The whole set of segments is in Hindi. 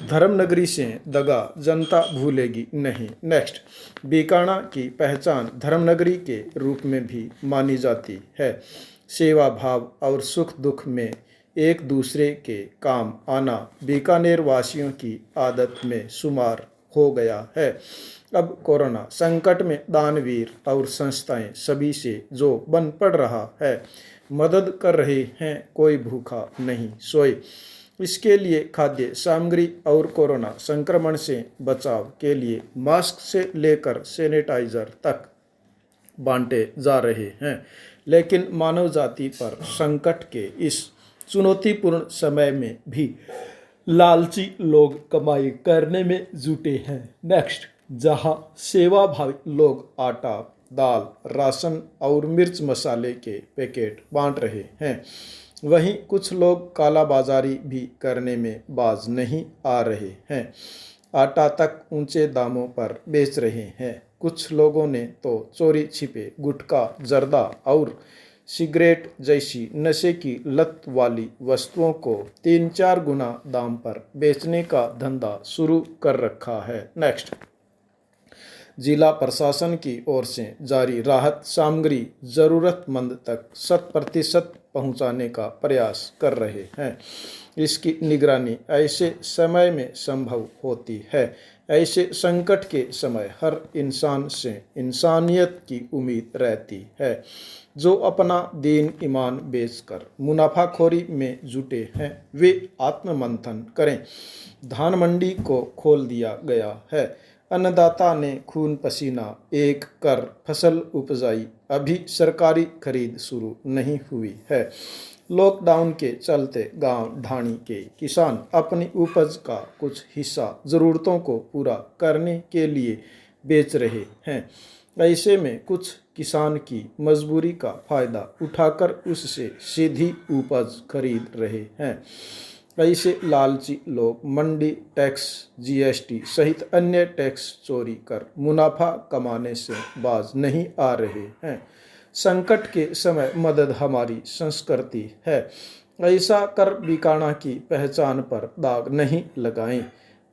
धर्मनगरी से दगा जनता भूलेगी नहीं। नेक्स्ट, बीकाणा की पहचान धर्मनगरी के रूप में भी मानी जाती है। सेवा भाव और सुख दुख में एक दूसरे के काम आना बीकानेर वासियों की आदत में शुमार हो गया है। अब कोरोना संकट में दानवीर और संस्थाएं सभी से जो बन पड़ रहा है, मदद कर रहे हैं, कोई भूखा नहीं सोए। इसके लिए खाद्य सामग्री और कोरोना संक्रमण से बचाव के लिए मास्क से लेकर सैनिटाइजर तक बांटे जा रहे हैं। लेकिन मानव जाति पर संकट के इस चुनौतीपूर्ण समय में भी लालची लोग कमाई करने में जुटे हैं। नेक्स्ट, जहां सेवाभावी लोग आटा, दाल, राशन और मिर्च मसाले के पैकेट बांट रहे हैं, वहीं कुछ लोग कालाबाजारी भी करने में बाज नहीं आ रहे हैं। आटा तक ऊंचे दामों पर बेच रहे हैं। कुछ लोगों ने तो चोरी छिपे गुटखा, जर्दा और सिगरेट जैसी नशे की लत वाली वस्तुओं को 3-4 गुना दाम पर बेचने का धंधा शुरू कर रखा है। नेक्स्ट, जिला प्रशासन की ओर से जारी राहत सामग्री जरूरतमंद तक 100% पहुंचाने का प्रयास कर रहे हैं। इसकी निगरानी ऐसे समय में संभव होती है। ऐसे संकट के समय हर इंसान से इंसानियत की उम्मीद रहती है। जो अपना दीन ईमान बेचकर मुनाफाखोरी में जुटे हैं, वे आत्ममंथन करें। धान मंडी को खोल दिया गया है। अन्नदाता ने खून पसीना एक कर फसल उपजाई, अभी सरकारी खरीद शुरू नहीं हुई है। लॉकडाउन के चलते गांव ढाणी के किसान अपनी उपज का कुछ हिस्सा ज़रूरतों को पूरा करने के लिए बेच रहे हैं। ऐसे में कुछ किसान की मजबूरी का फायदा उठाकर उससे सीधी उपज खरीद रहे हैं। ऐसे लालची लोग मंडी टैक्स, जीएसटी सहित अन्य टैक्स चोरी कर मुनाफा कमाने से बाज नहीं आ रहे हैं। संकट के समय मदद हमारी संस्कृति है। ऐसा कर बीकाणा की पहचान पर दाग नहीं लगाएं।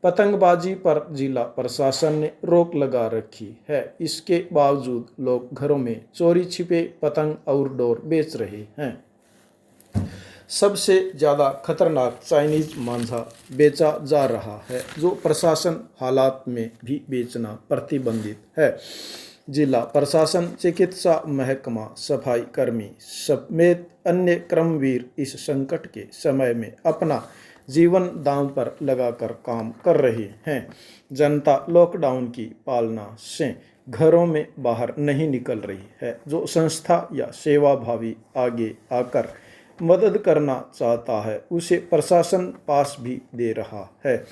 पतंगबाजी पर जिला प्रशासन ने रोक लगा रखी है। इसके बावजूद लोग घरों में चोरी छिपे पतंग और डोर बेच रहे हैं। सबसे ज़्यादा खतरनाक चाइनीज मांझा बेचा जा रहा है, जो प्रशासन हालात में भी बेचना प्रतिबंधित है। जिला प्रशासन, चिकित्सा महकमा, सफाई कर्मी समेत अन्य कर्मवीर इस संकट के समय में अपना जीवन दांव पर लगाकर काम कर रहे हैं। जनता लॉकडाउन की पालना से घरों में बाहर नहीं निकल रही है। जो संस्था या सेवाभावी आगे आकर मदद करना चाहता है, उसे प्रशासन पास भी दे रहा है।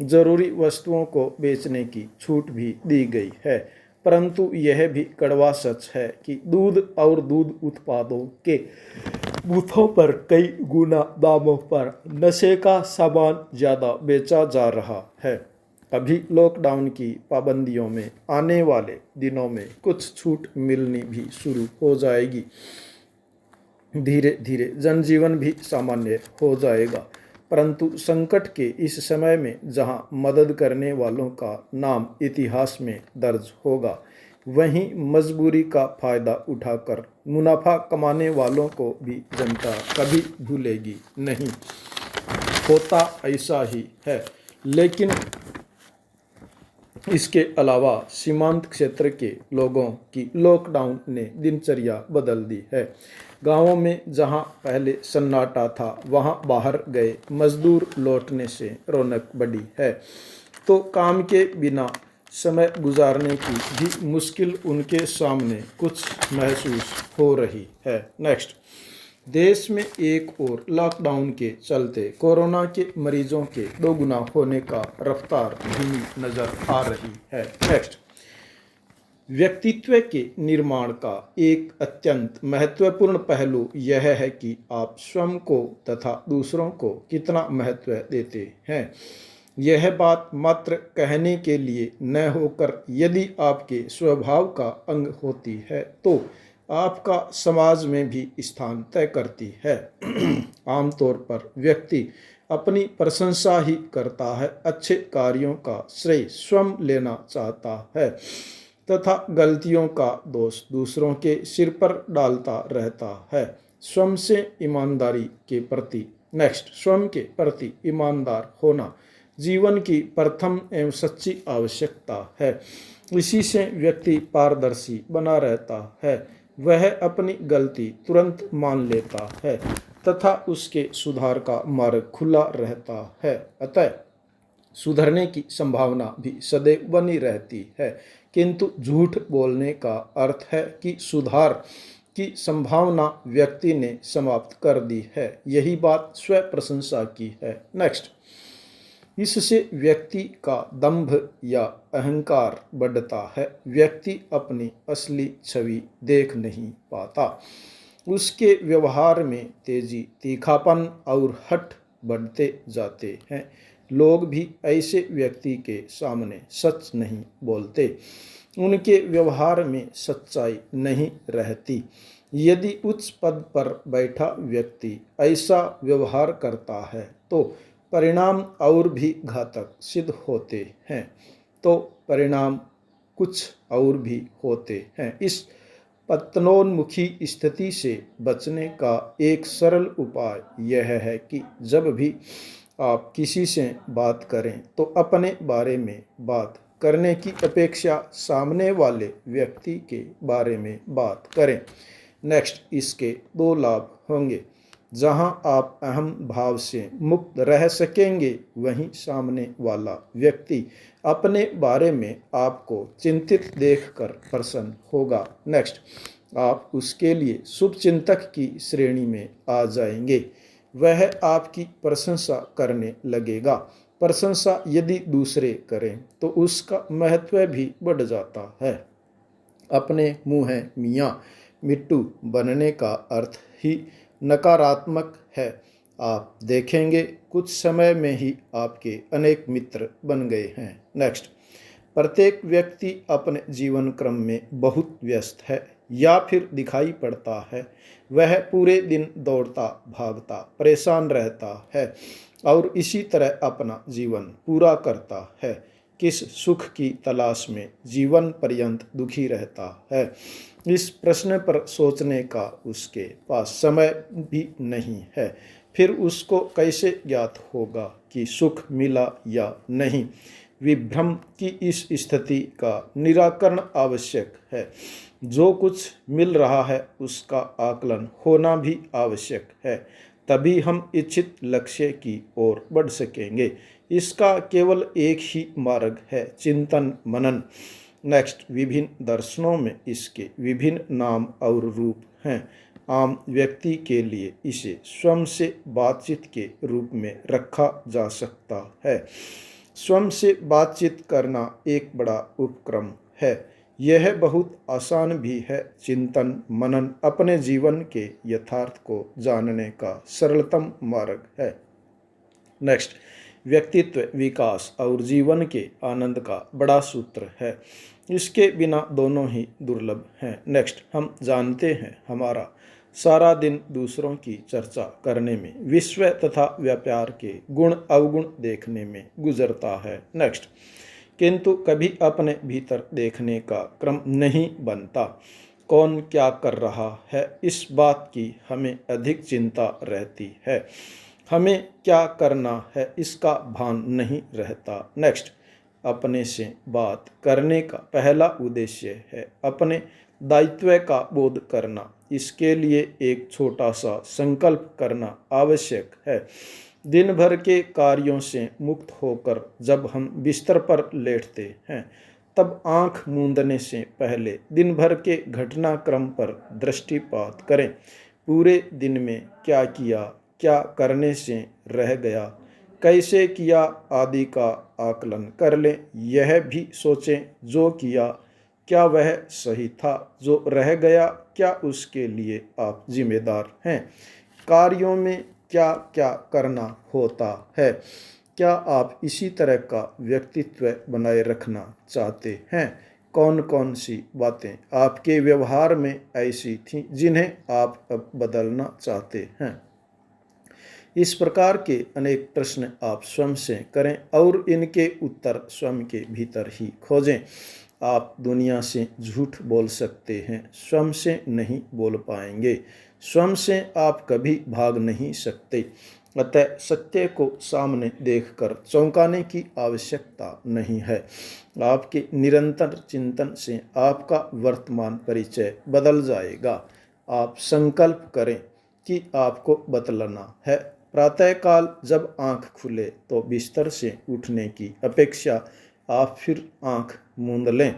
जरूरी वस्तुओं को बेचने की छूट भी दी गई है, परंतु यह भी कड़वा सच है कि दूध और दूध उत्पादों के बूथों पर कई गुना दामों पर नशे का सामान ज़्यादा बेचा जा रहा है। अभी लॉकडाउन की पाबंदियों में आने वाले दिनों में कुछ छूट मिलनी भी शुरू हो जाएगी। धीरे धीरे जनजीवन भी सामान्य हो जाएगा, परंतु संकट के इस समय में जहां मदद करने वालों का नाम इतिहास में दर्ज होगा, वहीं मजबूरी का फायदा उठाकर मुनाफा कमाने वालों को भी जनता कभी भूलेगी नहीं। होता ऐसा ही है, लेकिन इसके अलावा सीमांत क्षेत्र के लोगों की लॉकडाउन ने दिनचर्या बदल दी है। गांवों में जहां पहले सन्नाटा था, वहां बाहर गए मजदूर लौटने से रौनक बढ़ी है, तो काम के बिना समय गुजारने की भी मुश्किल उनके सामने कुछ महसूस हो रही है। नेक्स्ट, देश में एक और लॉकडाउन के चलते कोरोना के मरीजों के 2 गुना होने का रफ्तार धीमी नजर आ रही है। नेक्स्ट, व्यक्तित्व के निर्माण का एक अत्यंत महत्वपूर्ण पहलू यह है कि आप स्वयं को तथा दूसरों को कितना महत्व देते हैं। यह बात मात्र कहने के लिए न होकर यदि आपके स्वभाव का अंग होती है, तो आपका समाज में भी स्थान तय करती है। आमतौर पर व्यक्ति अपनी प्रशंसा ही करता है, अच्छे कार्यों का श्रेय स्वयं लेना चाहता है तथा गलतियों का दोष दूसरों के सिर पर डालता रहता है। स्वयं के प्रति ईमानदार होना जीवन की प्रथम एवं सच्ची आवश्यकता है। इसी से व्यक्ति पारदर्शी बना रहता है, वह अपनी गलती तुरंत मान लेता है तथा उसके सुधार का मार्ग खुला रहता है। अतः सुधरने की संभावना भी सदैव बनी रहती है, किंतु झूठ बोलने का अर्थ है कि सुधार की संभावना व्यक्ति ने समाप्त कर दी है। यही बात स्व प्रशंसा की है। नेक्स्ट, इससे व्यक्ति का दंभ या अहंकार बढ़ता है। व्यक्ति अपनी असली छवि देख नहीं पाता, उसके व्यवहार में तेजी, तीखापन और हठ बढ़ते जाते हैं। लोग भी ऐसे व्यक्ति के सामने सच नहीं बोलते, उनके व्यवहार में सच्चाई नहीं रहती। यदि उच्च पद पर बैठा व्यक्ति ऐसा व्यवहार करता है तो परिणाम और भी घातक सिद्ध होते हैं। परिणाम कुछ और भी होते हैं। इस पतनोन्मुखी स्थिति से बचने का एक सरल उपाय यह है कि जब भी आप किसी से बात करें तो अपने बारे में बात करने की अपेक्षा सामने वाले व्यक्ति के बारे में बात करें। नेक्स्ट, इसके दो लाभ होंगे। जहां आप अहम भाव से मुक्त रह सकेंगे, वहीं सामने वाला व्यक्ति अपने बारे में आपको चिंतित देखकर प्रसन्न होगा। नेक्स्ट, आप उसके लिए शुभचिंतक की श्रेणी में आ जाएंगे, वह आपकी प्रशंसा करने लगेगा। प्रशंसा यदि दूसरे करें तो उसका महत्व भी बढ़ जाता है। अपने मुँह मियाँ मिट्टू बनने का अर्थ ही नकारात्मक है। आप देखेंगे कुछ समय में ही आपके अनेक मित्र बन गए हैं। नेक्स्ट, प्रत्येक व्यक्ति अपने जीवन क्रम में बहुत व्यस्त है या फिर दिखाई पड़ता है। वह पूरे दिन दौड़ता भागता परेशान रहता है और इसी तरह अपना जीवन पूरा करता है। किस सुख की तलाश में जीवन पर्यंत दुखी रहता है, इस प्रश्न पर सोचने का उसके पास समय भी नहीं है। फिर उसको कैसे ज्ञात होगा कि सुख मिला या नहीं। विभ्रम की इस स्थिति का निराकरण आवश्यक है। जो कुछ मिल रहा है उसका आकलन होना भी आवश्यक है, तभी हम इच्छित लक्ष्य की ओर बढ़ सकेंगे। इसका केवल एक ही मार्ग है, चिंतन मनन। नेक्स्ट, विभिन्न दर्शनों में इसके विभिन्न नाम और रूप हैं। आम व्यक्ति के लिए इसे स्वयं से बातचीत के रूप में रखा जा सकता है। स्वयं से बातचीत करना एक बड़ा उपक्रम है। यह बहुत आसान भी है। चिंतन मनन अपने जीवन के यथार्थ को जानने का सरलतम मार्ग है। नेक्स्ट, व्यक्तित्व विकास और जीवन के आनंद का बड़ा सूत्र है। इसके बिना दोनों ही दुर्लभ हैं। नेक्स्ट, हम जानते हैं हमारा सारा दिन दूसरों की चर्चा करने में, विश्व तथा व्यापार के गुण अवगुण देखने में गुजरता है। नेक्स्ट, किंतु कभी अपने भीतर देखने का क्रम नहीं बनता। कौन क्या कर रहा है, इस बात की हमें अधिक चिंता रहती है। हमें क्या करना है इसका भान नहीं रहता। नेक्स्ट, अपने से बात करने का पहला उद्देश्य है अपने दायित्व का बोध करना। इसके लिए एक छोटा सा संकल्प करना आवश्यक है। दिन भर के कार्यों से मुक्त होकर जब हम बिस्तर पर लेटते हैं, तब आंख मूंदने से पहले दिन भर के घटनाक्रम पर दृष्टिपात करें। पूरे दिन में क्या किया, क्या करने से रह गया, कैसे किया आदि का आकलन कर लें। यह भी सोचें जो किया क्या वह सही था, जो रह गया क्या उसके लिए आप जिम्मेदार हैं। कार्यों में क्या क्या करना होता है, क्या आप इसी तरह का व्यक्तित्व बनाए रखना चाहते हैं। कौन कौन सी बातें आपके व्यवहार में ऐसी थीं जिन्हें आप अब बदलना चाहते हैं। इस प्रकार के अनेक प्रश्न आप स्वयं से करें और इनके उत्तर स्वयं के भीतर ही खोजें। आप दुनिया से झूठ बोल सकते हैं, स्वयं से नहीं बोल पाएंगे। स्वयं से आप कभी भाग नहीं सकते। अतः सत्य को सामने देखकर चौंकाने की आवश्यकता नहीं है। आपके निरंतर चिंतन से आपका वर्तमान परिचय बदल जाएगा। आप संकल्प करें कि आपको बदलना है। प्रातःकाल जब आंख खुले तो बिस्तर से उठने की अपेक्षा आप फिर आंख मूंद लें।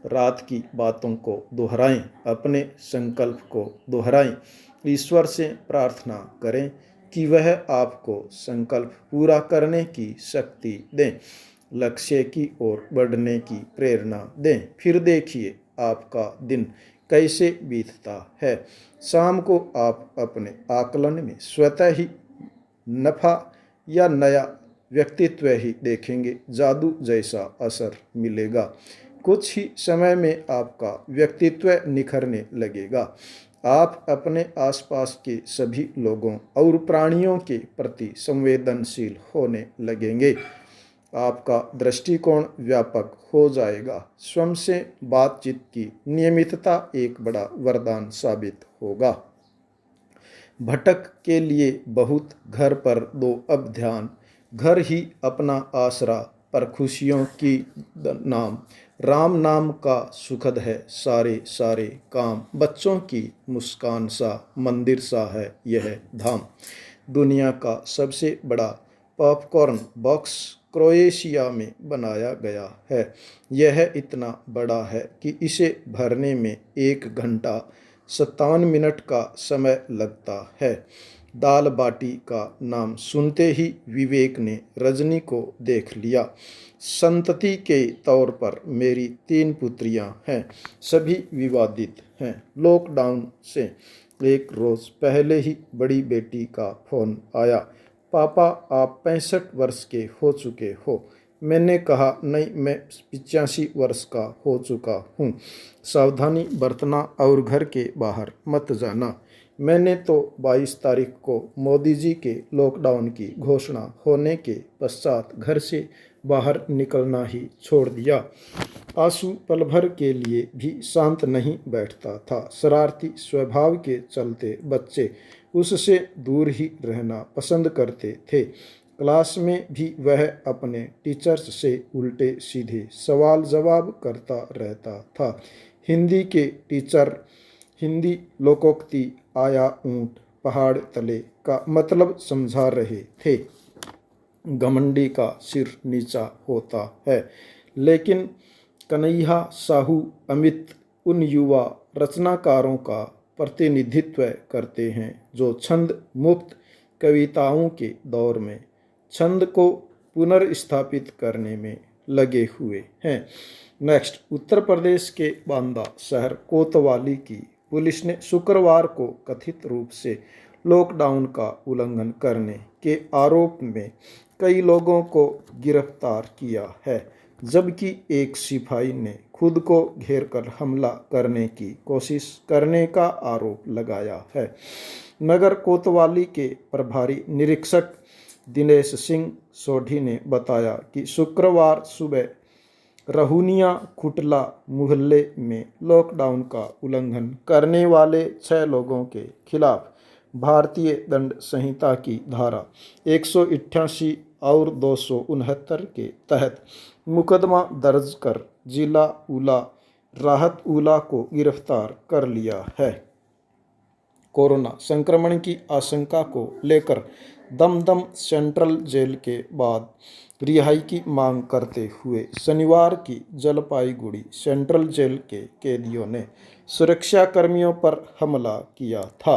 रात की बातों को दोहराएं, अपने संकल्प को दोहराएं। ईश्वर से प्रार्थना करें कि वह आपको संकल्प पूरा करने की शक्ति दें, लक्ष्य की ओर बढ़ने की प्रेरणा दें। फिर देखिए आपका दिन कैसे बीतता है। शाम को आप अपने आकलन में स्वतः ही नफा या नया व्यक्तित्व ही देखेंगे। जादू जैसा असर मिलेगा। कुछ ही समय में आपका व्यक्तित्व निखरने लगेगा। आप अपने आसपास के सभी लोगों और प्राणियों के प्रति संवेदनशील होने लगेंगे। आपका दृष्टिकोण व्यापक हो जाएगा। स्वयं से बातचीत की नियमितता एक बड़ा वरदान साबित होगा। भटक के लिए बहुत घर पर दो अब ध्यान, घर ही अपना आसरा पर खुशियों की नाम। राम नाम का सुखद है सारे सारे काम, बच्चों की मुस्कान सा मंदिर सा है यह धाम। दुनिया का सबसे बड़ा पॉपकॉर्न बॉक्स क्रोएशिया में बनाया गया है। यह इतना बड़ा है कि इसे भरने में 1 घंटा 57 मिनट का समय लगता है। दाल बाटी का नाम सुनते ही विवेक ने रजनी को देख लिया। संतति के तौर पर मेरी 3 पुत्रियां हैं, सभी विवादित हैं। लॉकडाउन से एक रोज पहले ही बड़ी बेटी का फोन आया, पापा आप 65 वर्ष के हो चुके हो। मैंने कहा नहीं, मैं 85 वर्ष का हो चुका हूँ। सावधानी बरतना और घर के बाहर मत जाना। मैंने तो 22 तारीख को मोदी जी के लॉकडाउन की घोषणा होने के पश्चात घर से बाहर निकलना ही छोड़ दिया। आंसू पल भर के लिए भी शांत नहीं बैठता था। शरारती स्वभाव के चलते बच्चे उससे दूर ही रहना पसंद करते थे। क्लास में भी वह अपने टीचर्स से उल्टे सीधे सवाल जवाब करता रहता था। हिंदी के टीचर हिंदी लोकोक्ति आया ऊंट पहाड़ तले का मतलब समझा रहे थे। घमंडी का सिर नीचा होता है। लेकिन कन्हैया साहू अमित उन युवा रचनाकारों का प्रतिनिधित्व करते हैं जो छंद मुक्त कविताओं के दौर में छंद को पुनर्स्थापित करने में लगे हुए हैं। नेक्स्ट, उत्तर प्रदेश के बांदा शहर कोतवाली की पुलिस ने शुक्रवार को कथित रूप से लॉकडाउन का उल्लंघन करने के आरोप में कई लोगों को गिरफ्तार किया है, जबकि एक सिपाही ने खुद को घेरकर हमला करने की कोशिश करने का आरोप लगाया है। नगर कोतवाली के प्रभारी निरीक्षक दिनेश सिंह सोढ़ी ने बताया कि शुक्रवार सुबह रहुनिया खुटला मोहल्ले में लॉकडाउन का उल्लंघन करने वाले 6 लोगों के खिलाफ भारतीय दंड संहिता की धारा 188 और 269 के तहत मुकदमा दर्ज कर जिला उला राहत उला को गिरफ्तार कर लिया है। कोरोना संक्रमण की आशंका को लेकर दमदम सेंट्रल जेल के बाद रिहाई की मांग करते हुए शनिवार की जलपाईगुड़ी सेंट्रल जेल के कैदियों ने सुरक्षाकर्मियों पर हमला किया था।